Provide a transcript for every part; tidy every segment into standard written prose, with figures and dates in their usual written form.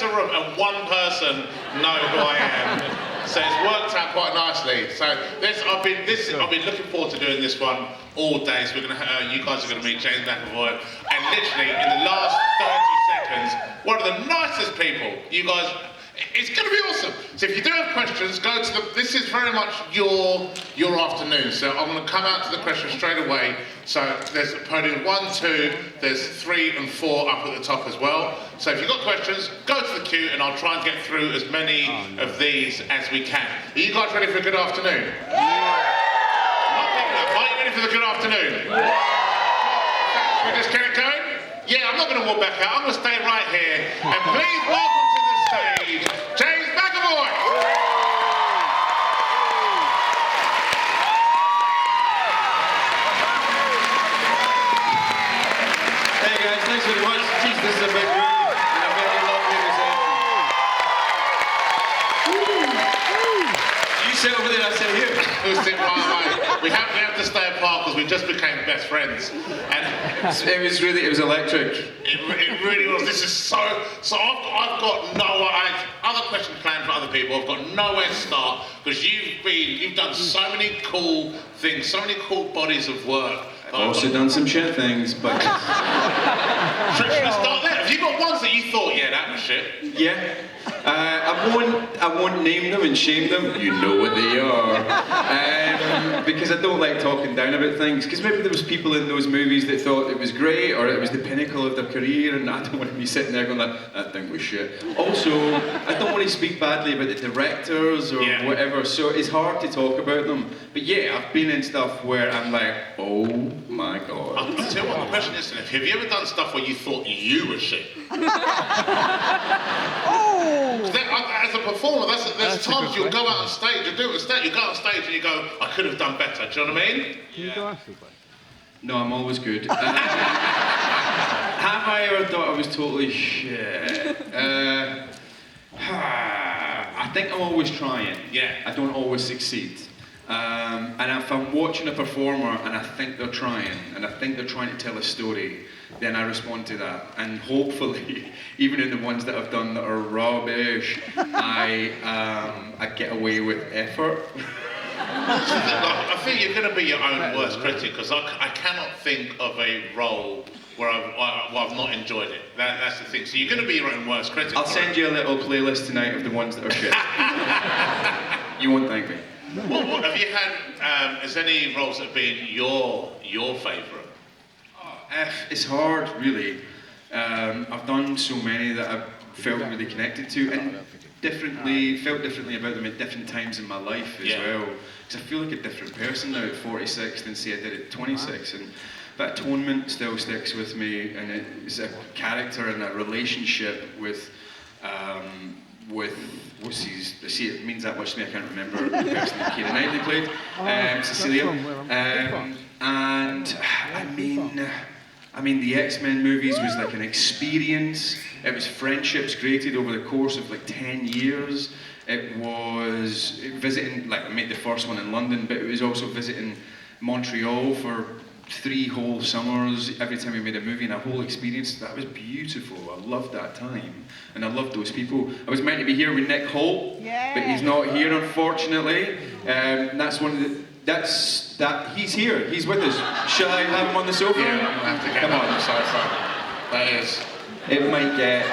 a room and one person know who I am. So it's worked out quite nicely. So I've been looking forward to doing this one all day. So we're gonna, you guys are gonna meet James McAvoy, and literally in the last 30 seconds, one of the nicest people. You guys, it's gonna be awesome. So if you do have questions, go to the. This is very much your afternoon. So I'm gonna come out to the questions straight away. So there's podium 1, 2, there's 3 and 4 up at the top as well. So if you've got questions, go to the queue and I'll try and get through as many of these as we can. Are you guys ready for a good afternoon? Not big enough. Are you ready for the good afternoon? Should we just get it going? Yeah, I'm not going to walk back out. I'm going to stay right here. And please welcome to the stage, James McAvoy. Thanks very much. Jeez, this is a big room and a very lovely reception. You sit over there, I sit here. We'll sit right away. We have to stay apart because we just became best friends. And it was electric. It really was. This is so I've got no other questions planned for other people. I've got nowhere to start because you've done so many cool things, so many cool bodies of work. I've also done some shit things, but... Should I start there? Have you got ones that you thought, yeah, that was shit? Yeah. I won't name them and shame them. You know what they are. Because I don't like talking down about things. Because maybe there was people in those movies that thought it was great or it was the pinnacle of their career, and I don't want to be sitting there going like, that thing was shit. Also, I don't want to speak badly about the directors or whatever, so it's hard to talk about them. But yeah, I've been in stuff where I'm like, oh my god. I'll tell you what the question is, have you ever done stuff where you thought you were shit? As a performer, there's times you'll go out on stage, you go out on stage and you go, I could have done better, do you know what I mean? Yeah. No, I'm always good. Have I ever thought I was totally shit? I think I'm always trying. Yeah. I don't always succeed. And if I'm watching a performer and I think they're trying, and I think they're trying to tell a story, then I respond to that. And hopefully, even in the ones that I've done that are rubbish, I get away with effort. I think you're going to be your own worst critic, because I cannot think of a role where I've not enjoyed it. That's the thing. So you're going to be your own worst critic. I'll send you a little playlist tonight of the ones that are shit. You won't thank me. What have you had? Has any roles that have been your favourite? It's hard, really. I've done so many that I've felt really connected to, and felt differently about them at different times in my life as well. Because I feel like a different person now at 46 than say I did at 26, and that atonement still sticks with me, and it's a character and a relationship with what's his, see, it means that much to me, I can't remember the person that Keira Knightley played, Cecilia, and I mean the X-Men movies was like an experience. It was friendships created over the course of like 10 years. It was visiting, like I made the first one in London, but it was also visiting Montreal for 3 whole summers every time we made a movie, and a whole experience. That was beautiful. I loved that time, and I loved those people. I was meant to be here with Nick Holt, but he's not here, unfortunately. That's one of the. He's here. He's with us. Shall I have him on the sofa? Yeah, I'm gonna have to get him on the sofa. That is. It might get.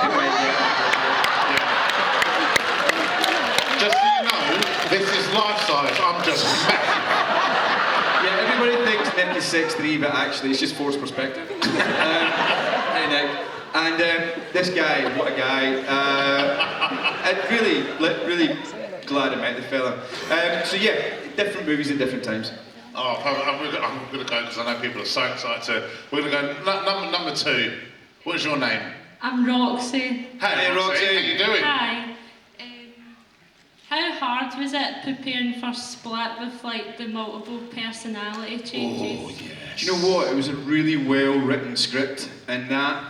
Just so you know, this is life size. I'm just massive. Yeah, everybody thinks Nick is 6'3", but actually it's just forced perspective. Hey Nick. And this guy, what a guy. Really glad I met the fella. So yeah, different movies at different times. Oh, I'm gonna go because I know people are so excited to. We're gonna go number 2. What's your name? I'm Roxy. Hey Roxy, how you doing? Hi. How hard was it preparing for Split with like the multiple personality changes? Oh yeah. Do you know what? It was a really well written script, and that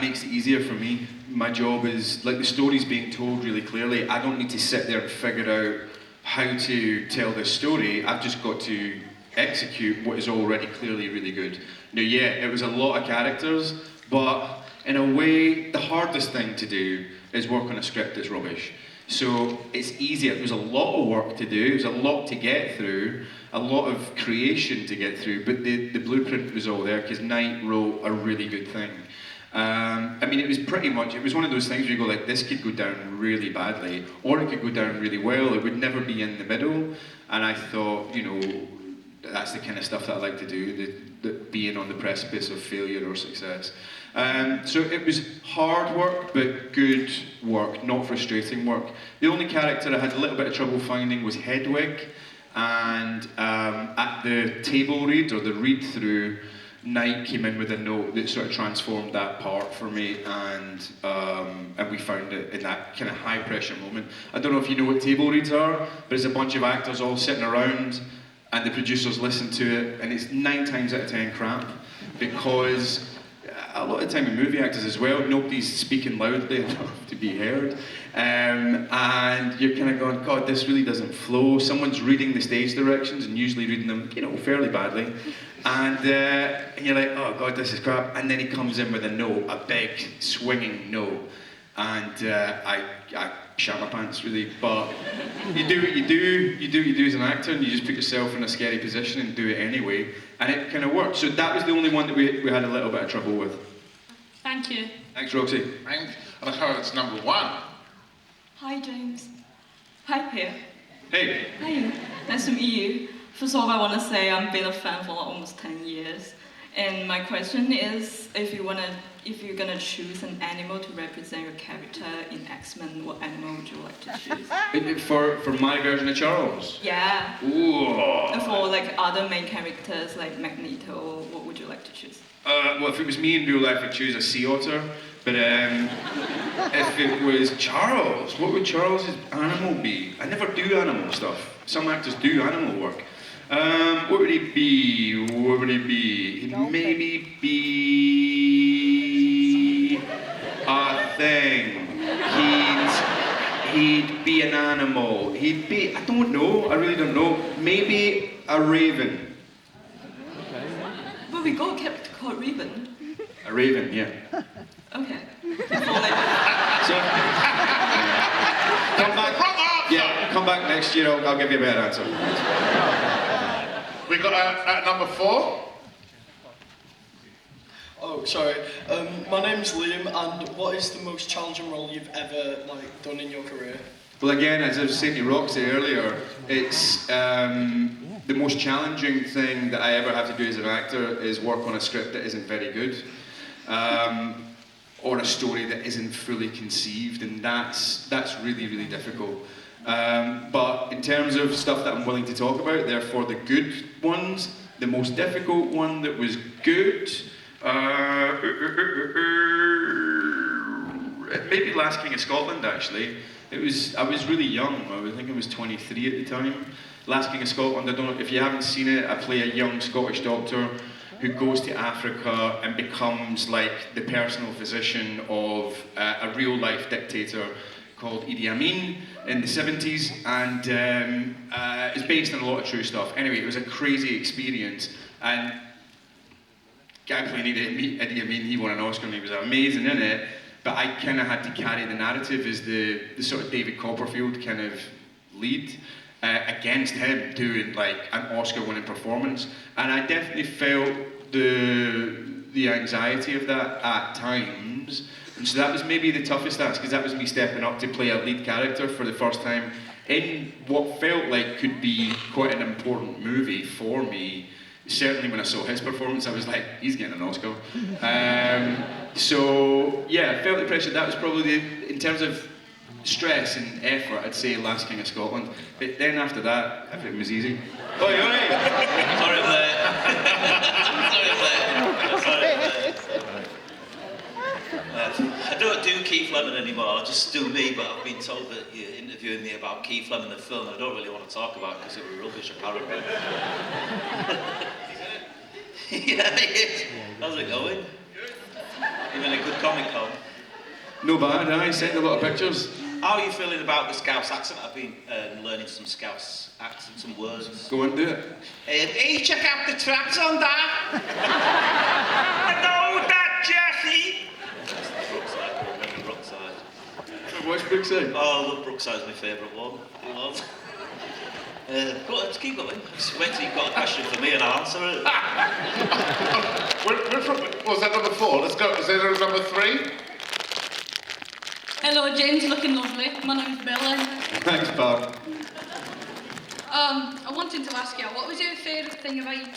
makes it easier for me. My job is, like, the story's being told really clearly. I don't need to sit there and figure out how to tell this story. I've just got to execute what is already clearly really good. Now, yeah, it was a lot of characters, but in a way, the hardest thing to do is work on a script that's rubbish. So it's easier. There's a lot of work to do, there's a lot to get through, a lot of creation to get through, but the blueprint was all there because Knight wrote a really good thing. I mean, it was pretty much, it was one of those things where you go like, this could go down really badly, or it could go down really well, it would never be in the middle. And I thought, you know, that's the kind of stuff that I like to do, the being on the precipice of failure or success. So it was hard work, but good work, not frustrating work. The only character I had a little bit of trouble finding was Hedwig, and at the table read, or the read-through, Knight came in with a note that sort of transformed that part for me, and we found it in that kind of high-pressure moment. I don't know if you know what table reads are, but it's a bunch of actors all sitting around, and the producers listen to it, and it's 9 times out of 10 crap, because a lot of the time in movie actors as well, nobody's speaking loudly enough to be heard, and you're kind of going, God, this really doesn't flow. Someone's reading the stage directions, and usually reading them, you know, fairly badly, and you're like, oh God, this is crap, and then he comes in with a no, a big swinging no, and I shat my pants really, but you do what you do as an actor, and you just put yourself in a scary position and do it anyway, and it kind of worked. So that was the only one that we had a little bit of trouble with. Thank you. Thanks, Roxy. Thanks. And I heard it's number 1. Hi, James. Hi, Pierre. Hey. Hi. Nice to meet you. First of all, I want to say I've been a fan for almost 10 years. And my question is, if you're gonna choose an animal to represent your character in X-Men, what animal would you like to choose? For my version of Charles? Yeah. Ooh. And for like other main characters like Magneto, what would you like to choose? Well, if it was me in real life, I'd choose a sea otter. But if it was Charles, what would Charles's animal be? I never do animal stuff. Some actors do animal work. What would he be? What would he be? He'd maybe be a thing. He'd be an animal. He'd be, I don't know, I really don't know. Maybe a raven. Well, we got a character called Raven. A raven, yeah. Okay. So, come back. Yeah, come back next year. I'll give you a better answer. We got at number 4. Oh, sorry. My name's Liam, and what is the most challenging role you've ever done in your career? Well, again, as I was saying to Roxy earlier, it's the most challenging thing that I ever have to do as an actor is work on a script that isn't very good, or a story that isn't fully conceived, and that's really, really difficult. But in terms of stuff that I'm willing to talk about, therefore the good ones, the most difficult one that was good, maybe Last King of Scotland actually. I was really young, I think I was 23 at the time. Last King of Scotland, I don't know if you haven't seen it, I play a young Scottish doctor who goes to Africa and becomes like the personal physician of a real life dictator called Idi Amin in the 70s, and it's based on a lot of true stuff. Anyway, it was a crazy experience, and guy playing Idi Amin, he won an Oscar and he was amazing in it, but I kind of had to carry the narrative as the sort of David Copperfield kind of lead against him doing like an Oscar-winning performance, and I definitely felt the anxiety of that at times. And so that was maybe the toughest task, because that was me stepping up to play a lead character for the first time in what felt like could be quite an important movie for me. Certainly when I saw his performance, I was like, he's getting an Oscar. So yeah, I felt the pressure. That was probably, in terms of stress and effort, I'd say Last King of Scotland. But then after that, everything was easy. Oi, oi! Sorry, I'm late. Sorry, I'm late. I don't do Keith Lemon anymore, I just do me, but I've been told that you're interviewing me about Keith Lemon, the film, and I don't really want to talk about it because it was rubbish apparently. Yeah, it is. How's it going? You've been a good Comic-Con. No bad, I sent a lot of pictures. How are you feeling about the Scouse accent? I've been learning some Scouse accent, some words. Go and do it. Hey, check out the traps on that! I know that, Jesse! What's Brookside? Oh, I love Brookside's my favourite one. It was. Go on, just keep going. Just wait till you've got a question for me and I'll answer it. We're from, what was that number 4? Let's go. Is there number 3? Hello, James, looking lovely. My name's Billy. Thanks, pal. I wanted to ask you, what was your favourite thing about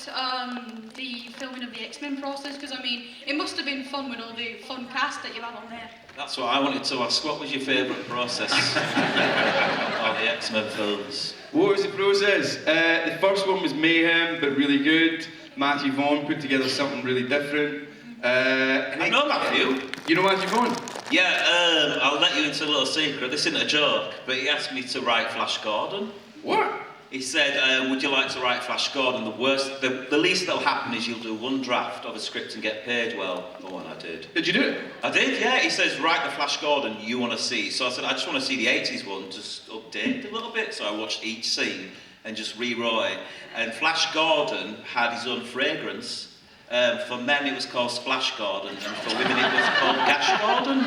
the filming of the X-Men process? Because, I mean, it must have been fun with all the fun cast that you had on there. That's what I wanted to ask. What was your favourite process of the X-Men films? What was the process? The first one was mayhem, but really good. Matthew Vaughn put together something really different. I know Matthew. You know Matthew Vaughn? Yeah, I'll let you into a little secret. This isn't a joke, but he asked me to write Flash Gordon. What? He said, would you like to write Flash Gordon? The least that'll happen is you'll do one draft of a script and get paid well. Oh, and I did. Did you do it? I did, yeah. He says, write the Flash Gordon you want to see. So I said, I just want to see the 80s one, just update a little bit. So I watched each scene and just rewrote it. And Flash Gordon had his own fragrance. For men it was called Splash Gordon, and for women it was called Gash Gordon.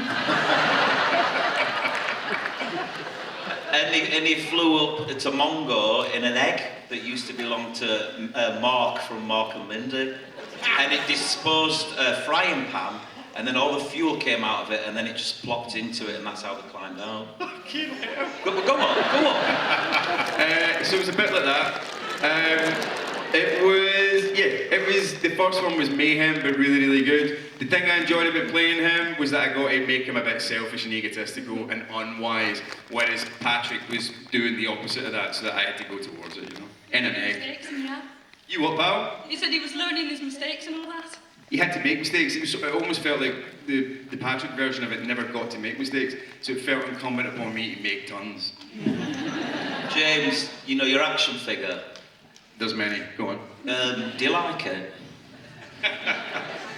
And he flew up to Mongo in an egg that used to belong to Mark from Mark and Mindy. And it disposed a frying pan, and then all the fuel came out of it, and then it just plopped into it, and that's how they climbed out. Go on. So it was a bit like that. It was, the first one was mayhem, but really, really good. The thing I enjoyed about playing him was that I got to make him a bit selfish and egotistical and unwise, whereas Patrick was doing the opposite of that, so that I had to go towards it, you know. In an egg. Mistakes, yeah. You what, pal? He said he was learning his mistakes and all that. He had to make mistakes. It almost felt like the Patrick version of it never got to make mistakes, so it felt incumbent upon me to make tons. James, you know your action figure. There's many. Go on. Do you like it?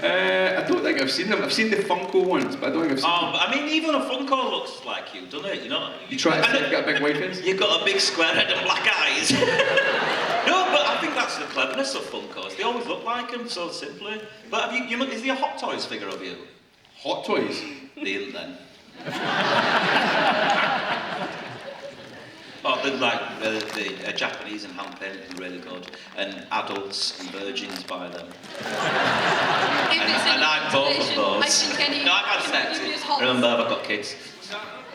I don't think I've seen them. I've seen the Funko ones, but I don't think I've seen them. I mean, even a Funko looks like you, doesn't it? You know. You try to say you've got a big white face? You've got a big square head and black eyes. No, but I think that's the cleverness of Funkos. They always look like them, so simply. But have you is there a Hot Toys figure of you? Hot Toys? They isn't then. Oh, they're like the Japanese and hand painted, really good, and adults and virgins buy them. And I'm both of those. No, I've had sex. Remember, I've got kids.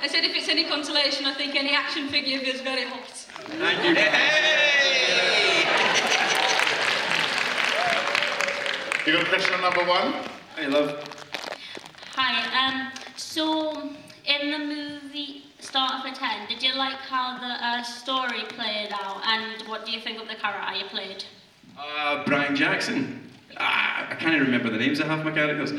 I said if it's any consolation, I think any action figure is very hot. Thank you. Hey! You got a question on number 1? Hey, love. Hi, so in the movie Start of a 10, did you like how the story played out, and what do you think of the character you played? Brian Jackson. I can't even remember the names of half my characters.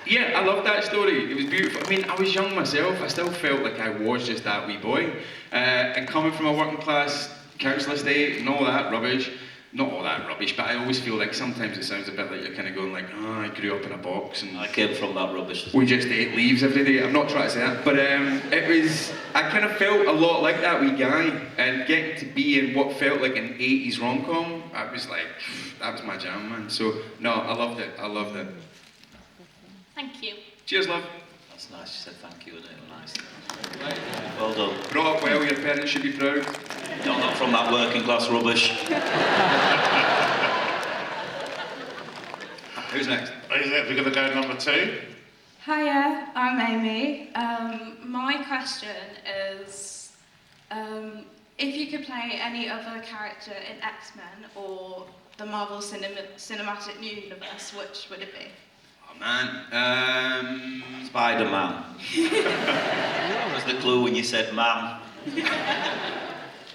Yeah, I loved that story. It was beautiful. I mean, I was young myself. I still felt like I was just that wee boy. And coming from a working class council estate and all that rubbish, not all that rubbish, but I always feel like sometimes it sounds a bit like you're kind of going like, I grew up in a box and I came from that rubbish. we just ate leaves every day. I'm not trying to say that, but I kind of felt a lot like that wee guy, and getting to be in what felt like an 80s rom-com, I was like, that was my jam, man. So, no, I loved it. Thank you. Cheers, love. That's nice. You said thank you, wasn't it? Nice. Well done. Brought up well, your parents should be proud. No, not from that working class rubbish. Who's next? We're going to go number 2. Hiya, I'm Amy. My question is, if you could play any other character in X-Men or the Marvel Cinematic Universe, which would it be? Oh man, Spider-Man. That was the clue when you said man.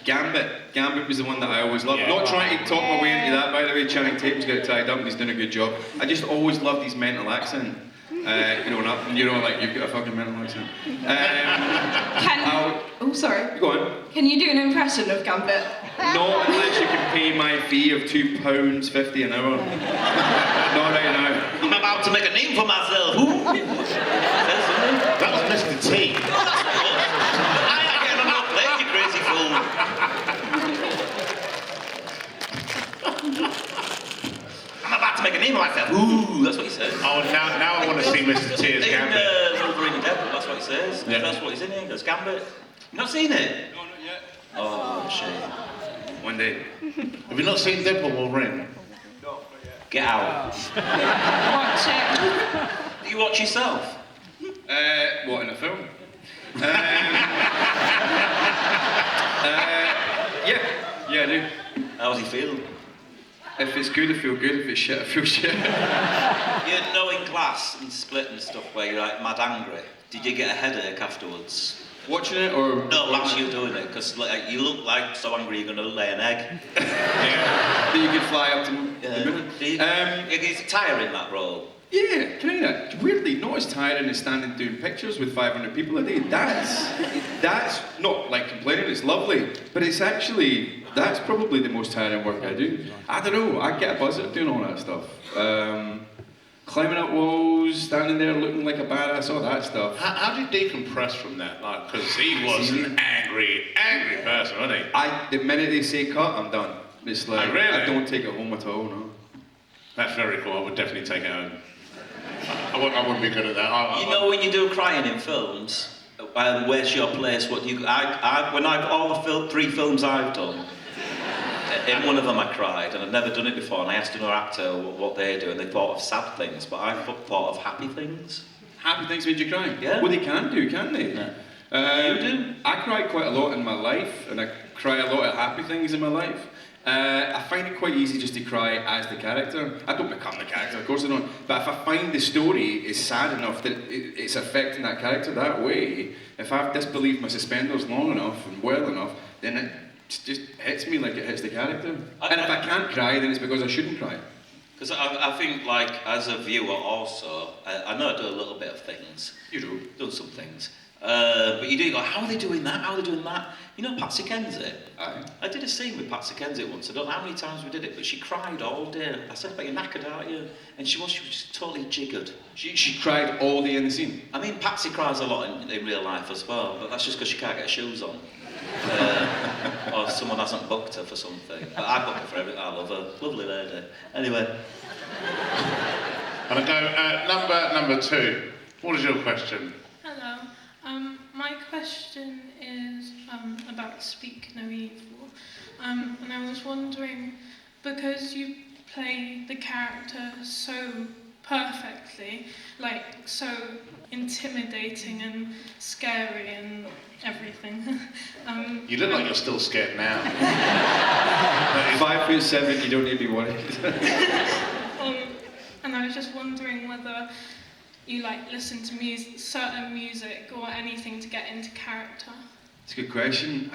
Gambit. Gambit was the one that I always loved. Yeah. Not trying to talk my way into that, by the way. Channing Tatum's got it tied up and he's doing a good job. I just always loved his mental accent. Growing up, and like you've got a fucking mental accent. Oh, sorry. Go on. Can you do an impression of Gambit? Not unless you can pay my fee of £2.50 an hour. Not right now. I'm about to make a name for myself. That was Mr. T. I ain't getting enough plate, you crazy fool. I'm about to make a name of myself. Ooh, that's what he said. Oh, now I want to see Mr. T as Gambit. Wolverine and Deadpool, that's what he says. Yeah. That's what he's in here. He goes, Gambit. You not seen it? No, not yet. Oh, shame. One day. Have you not seen Deadpool or Ring? No, not yet. Get out. Watch it. Do you watch yourself? What, in a film? Yeah, I do. How's he feel? If it's good, I feel good. If it's shit, I feel shit. You know in class and Split and stuff where you're like mad angry, did you get a headache afterwards? Watching it or? No, as you're doing it, because like, you look like so angry you're going to lay an egg. Yeah. You could fly up to the moon. It's tiring, that role. Yeah, kinda. Weirdly, not as tiring as standing doing pictures with 500 people a day. That's not like complaining, it's lovely. But it's actually, that's probably the most tiring work I do. I don't know, I get a buzz out of doing all that stuff. Climbing up walls, standing there looking like a badass, all that stuff. How do you decompress from that? Like, because he was an angry person, wasn't he? The minute they say cut, I'm done. It's like, Oh, really? I don't take it home at all, no. That's very cool. I would definitely take it home. I wouldn't be good at that. You know when you do crying in films, where's your place? What do you? All the 3 films I've done, in one of them I cried, and I've never done it before. And I asked another actor what they do, and they thought of sad things, but I thought of happy things. Happy things made you cry? Yeah. Well, they can do, can't they? Yeah. You do? I cry quite a lot in my life, and I cry a lot at happy things in my life. I find it quite easy just to cry as the character. I don't become the character, of course I don't. But if I find the story is sad enough that it's affecting that character that way, if I've disbelieved my suspenders long enough and well enough, then it just hits me like it hits the character. And if I can't cry, then it's because I shouldn't cry. Because I think, like, as a viewer also, I know I do a little bit of things. You do. Done some things. But you do go, how are they doing that? How are they doing that? You know Patsy Kensit? Aye. I did a scene with Patsy Kensit once. I don't know how many times we did it, but she cried all day. I said, but you're knackered, aren't you? And she was just totally jiggered. She cried all day in the scene. I mean, Patsy cries a lot in real life as well, but that's just because she can't get her shoes on. Or someone hasn't booked her for something. But I book her for everything. I love her. Lovely lady. Anyway. And I go, number 2. What is your question? Hello. My question is about Speak No Evil. And I was wondering, because you play the character so perfectly, like so intimidating and scary and everything. You look like you're still scared now. 5'7", you don't need to be worried. And I was just wondering whether you listen to certain music or anything to get into character. It's a good question.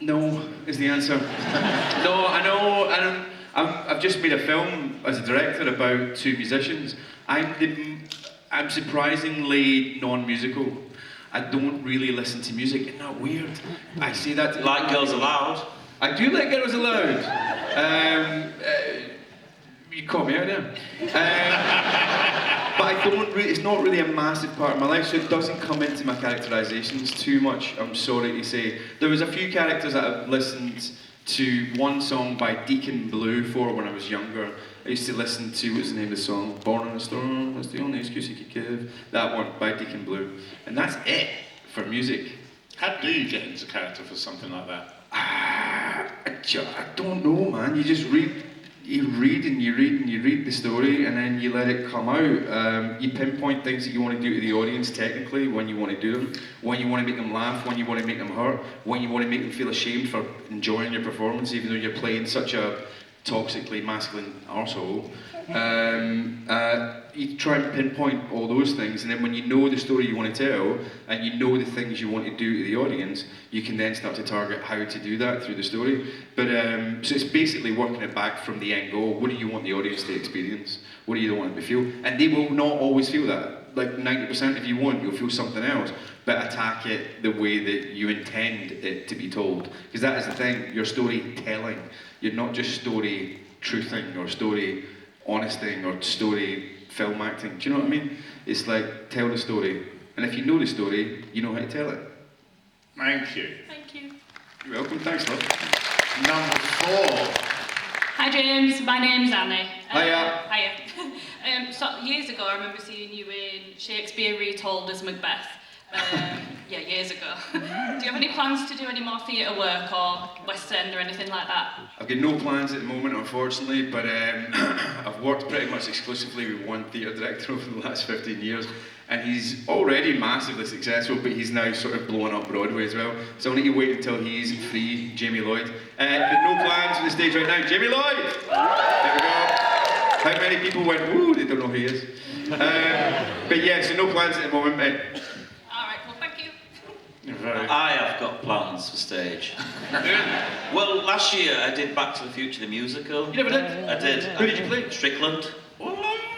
No, is the answer. No, I know. I've just made a film as a director about 2 musicians. I'm surprisingly non-musical. I don't really listen to music. Isn't that weird? I say that to Like Girls Aloud. I do like Girls Aloud. You caught me out there. But I don't really, it's not really a massive part of my life, so it doesn't come into my characterizations too much, I'm sorry to say. There was a few characters that I've listened to one song by Deacon Blue for when I was younger. I used to listen to, what's the name of the song? Born in a Storm, that's the only excuse you could give. That one, by Deacon Blue. And that's it for music. How do you get into character for something like that? I don't know, man. You just read the story, and then you let it come out. You pinpoint things that you want to do to the audience technically, when you want to do them, when you want to make them laugh, when you want to make them hurt, when you want to make them feel ashamed for enjoying your performance, even though you're playing such a toxically masculine arsehole. You try and pinpoint all those things, and then when you know the story you want to tell, and you know the things you want to do to the audience, you can then start to target how to do that through the story. But so it's basically working it back from the end goal. What do you want the audience to experience? What do you want them to feel? And they will not always feel that. Like 90% if you want, you'll feel something else. But attack it the way that you intend it to be told. Because that is the thing, you're storytelling. You're not just story truthing or story honesting or story film acting. Do you know what I mean? It's like, tell the story. And if you know the story, you know how to tell it. Thank you. Thank you. You're welcome, thanks love. Number 4. Hi James, my name's Annie. Hiya. Hiya. So years ago, I remember seeing you in Shakespeare Retold as Macbeth. Yeah, years ago. Do you have any plans to do any more theatre work or West End or anything like that? I've got no plans at the moment, unfortunately, but I've worked pretty much exclusively with one theatre director over the last 15 years, and he's already massively successful, but he's now sort of blowing up Broadway as well. So I'll need to wait until he's free, Jamie Lloyd. But no plans on the stage right now. Jamie Lloyd! There we go. How many people went, woo, they don't know who he is. But yeah, so no plans at the moment, mate. Alright, well, thank you. I have got plans for stage. Well, last year I did Back to the Future, the musical. You never did? I did. Who did you play? Strickland.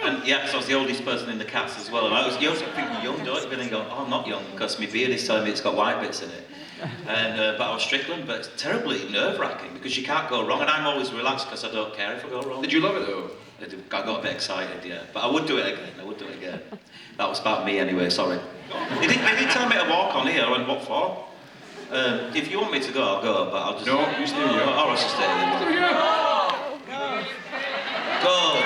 And yeah, so I was the oldest person in the cast as well. And I was young, don't you? But then go, oh, I'm not young, because my beard is telling me it's got white bits in it. And but I was Strickland, but it's terribly nerve-wracking because you can't go wrong. And I'm always relaxed because I don't care if I go wrong. Did you love it though? I got a bit excited, yeah. But I would do it again. That was about me anyway, sorry. They did tell me to walk on here. I went, what for? If you want me to go, I'll go, but I'll just... No, you stay here. I'll just stay here. Go! Go!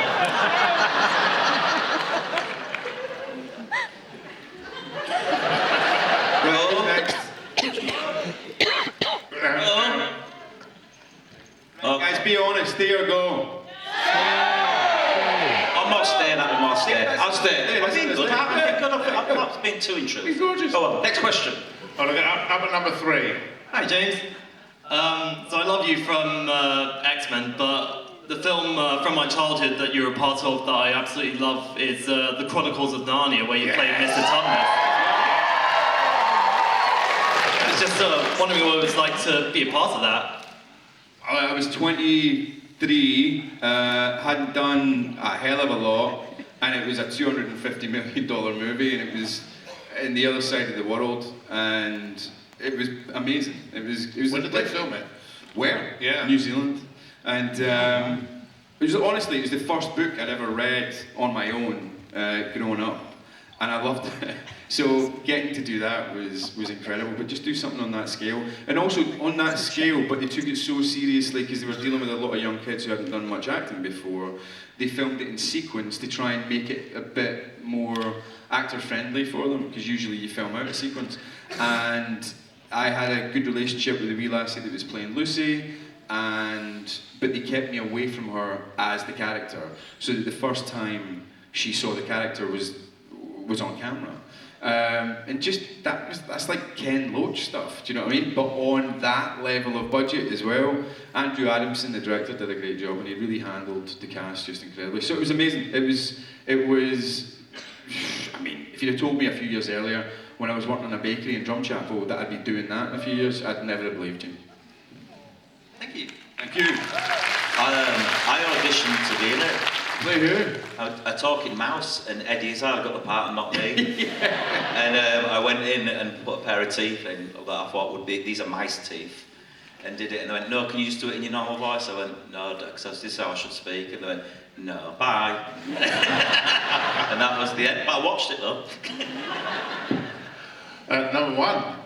Next. Guys, be honest, stay or go. I'm not staying, I'll stay. I'll stay. I've been good, I've not been too intrusive. He's gorgeous. Go on, next question. I'll look at number 3. Hi James. So I love you from X-Men, but the film from my childhood that you're a part of that I absolutely love is The Chronicles of Narnia, where you play Mr. Tubman. I was just wondering what it was like to be a part of that. I was 23, hadn't done a hell of a lot, and it was a $250 million movie, and it was in the other side of the world, and it was amazing. It was. When did they film it? Where? Yeah. New Zealand. And it was the first book I'd ever read on my own growing up, and I loved it. So getting to do that was incredible. But just do something on that scale, and also on that scale, but they took it so seriously because they were dealing with a lot of young kids who hadn't done much acting before. They filmed it in sequence to try and make it a bit more actor friendly for them, because usually you film out of sequence. And I had a good relationship with the wee lassie that was playing Lucy, but they kept me away from her as the character, so that the first time she saw the character was on camera. And just that's like Ken Loach stuff, do you know what I mean? But on that level of budget as well. Andrew Adamson, the director, did a great job, and he really handled the cast just incredibly. So it was amazing. It was. I mean, if you'd have told me a few years earlier, when I was working in a bakery in Drumchapel, that I'd be doing that in a few years, I'd never have believed you. Thank you. Thank you. I auditioned to be in it. Play who? A talking mouse, and Eddie Izzard got the part and not me. Yeah. And I went in and put a pair of teeth in that I thought would be, these are mice teeth, and did it. And they went, no, can you just do it in your normal voice? I went, no, because this is how I should speak. And they went, no, bye. And that was the end. But I watched it though. Number 1.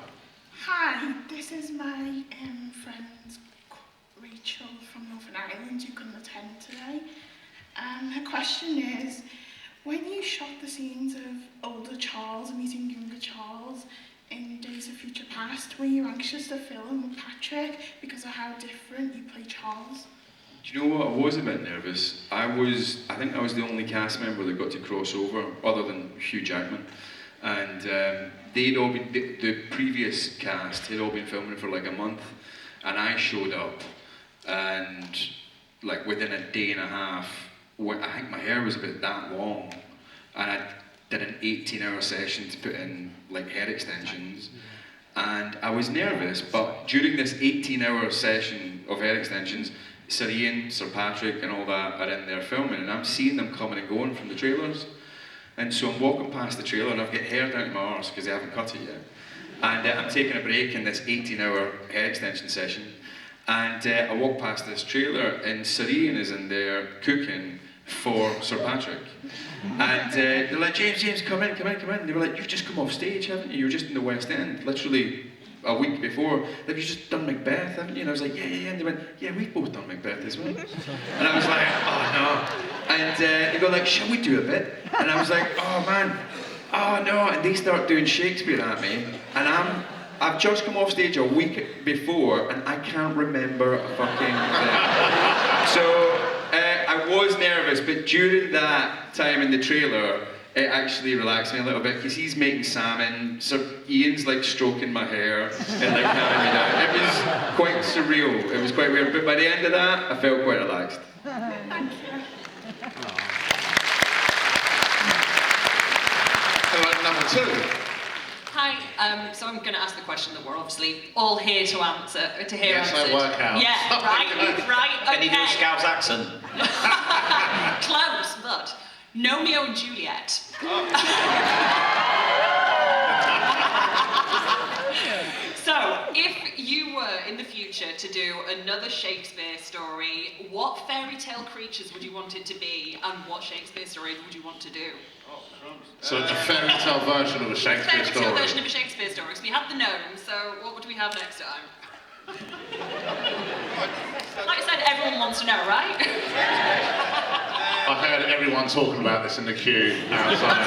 Hi, this is my friend Rachel from Northern Ireland who couldn't attend today. Her question is, when you shot the scenes of older Charles meeting younger Charles in Days of Future Past, were you anxious to film with Patrick because of how different you play Charles? Do you know what? I was a bit nervous. I think I was the only cast member that got to cross over, other than Hugh Jackman. And they'd all been, the previous cast had all been filming for like a month, and I showed up, and like within a day and a half, I think my hair was about that long, and I did an 18-hour session to put in like hair extensions, and I was nervous, but during this 18-hour session of hair extensions, Sir Ian, Sir Patrick and all that are in there filming, and I'm seeing them coming and going from the trailers. And so I'm walking past the trailer and I've got hair down to my arse because they haven't cut it yet. And I'm taking a break in this 18-hour hair extension session. And I walk past this trailer and Sir Ian is in there cooking for Sir Patrick. And they're like, James, come in. And they were like, you've just come off stage, haven't you? You were just in the West End, literally a week before. Have you just done Macbeth, haven't you? And I was like, yeah. And they went, yeah, we've both done Macbeth as well. And I was like, oh no. And they go like, shall we do a bit? And I was like, oh man, oh no. And they start doing Shakespeare at me, and I've just come off stage a week before, and I can't remember a fucking thing. So I was nervous, but during that time in the trailer, it actually relaxed me a little bit, because he's making salmon, so Ian's like stroking my hair and like calming me down. It was quite surreal, it was quite weird, but by the end of that, I felt quite relaxed. Thank you. Hello, number 2. Hi, so I'm going to ask the question that we're obviously all here to answer, to hear Yes, answered. I work out. Yeah, right, Can you do a okay. Scouse accent? Close, but Romeo and Juliet. So, if you were in the future to do another Shakespeare story, what fairy tale creatures would you want it to be, and what Shakespeare story would you want to do? So a fairy tale version of a Shakespeare Fairy tale story. version of a Shakespeare story. So we have the gnomes, so what would we have next time? Like I said, everyone wants to know, right? I heard everyone talking about this in the queue outside.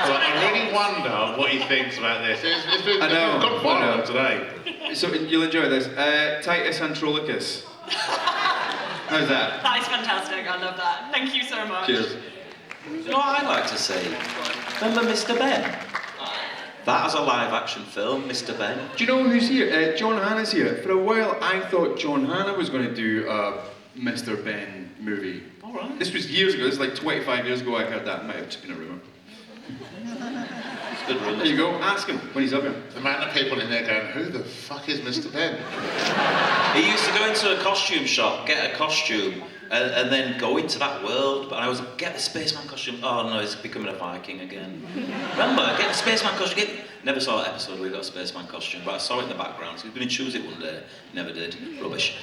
But I really wonder what he thinks about this. It's been good fun today. So you'll enjoy this. Titus Andronicus. How's that? That is fantastic, I love that. Thank you so much. Cheers. You know what I'd like to see? Remember Mr. Ben? That is a live action film, Mr. Ben. Do you know who's here? John Hannah's here. For a while, I thought John Hannah was going to do a Mr. Ben movie. All right. This was years ago. This is like 25 years ago I heard that. It might have just been a rumour. Good run. There you go. Ask him when he's up here. The amount of people in there going, who the fuck is Mr. Ben? He used to go into a costume shop, get a costume, and then go into that world. But I was get the spaceman costume. Oh no, he's becoming a Viking again. Remember, get the spaceman costume. Never saw that episode where he got a spaceman costume, but I saw it in the background. So he was going to choose it one day. Never did. Rubbish.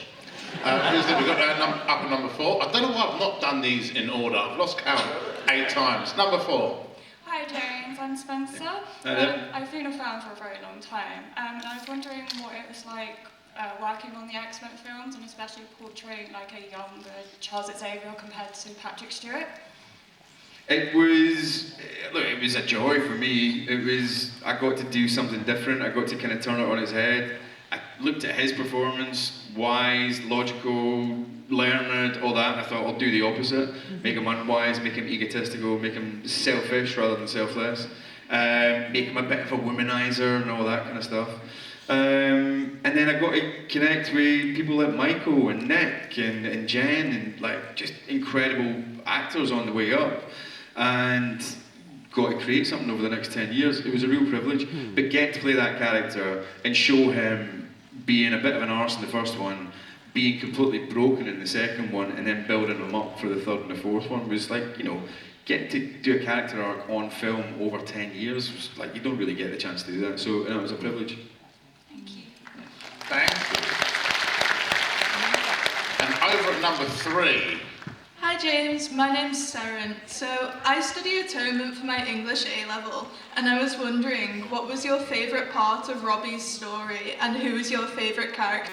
Who's there? We've got up at number 4. I don't know why I've not done these in order. I've lost count 8 times. Number 4. Hi James, I'm Spencer. Hi there. I've been a fan for a very long time, and I was wondering what it was like working on the X-Men films, and especially portraying like a younger Charles Xavier compared to Patrick Stewart. It was, look, it was a joy for me. I got to do something different. I got to kind of turn it on its head. I looked at his performance, wise, logical, learned, all that, and I thought I'll do the opposite. Make him unwise, make him egotistical, make him selfish rather than selfless. Make him a bit of a womanizer and all that kind of stuff. And then I got to connect with people like Michael and Nick and Jen and like just incredible actors on the way up. And got to create something over the next 10 years. It was a real privilege. But get to play that character and show him being a bit of an arse in the first one, being completely broken in the second one, and then building him up for the third and the fourth one was like, you know, getting to do a character arc on film over 10 years, was like, you don't really get the chance to do that. So it was a privilege. Thank you. Thanks. And over at number 3. Hi James, my name's Seren. So I study atonement for my English A-level, and I was wondering what was your favourite part of Robbie's story and who was your favourite character?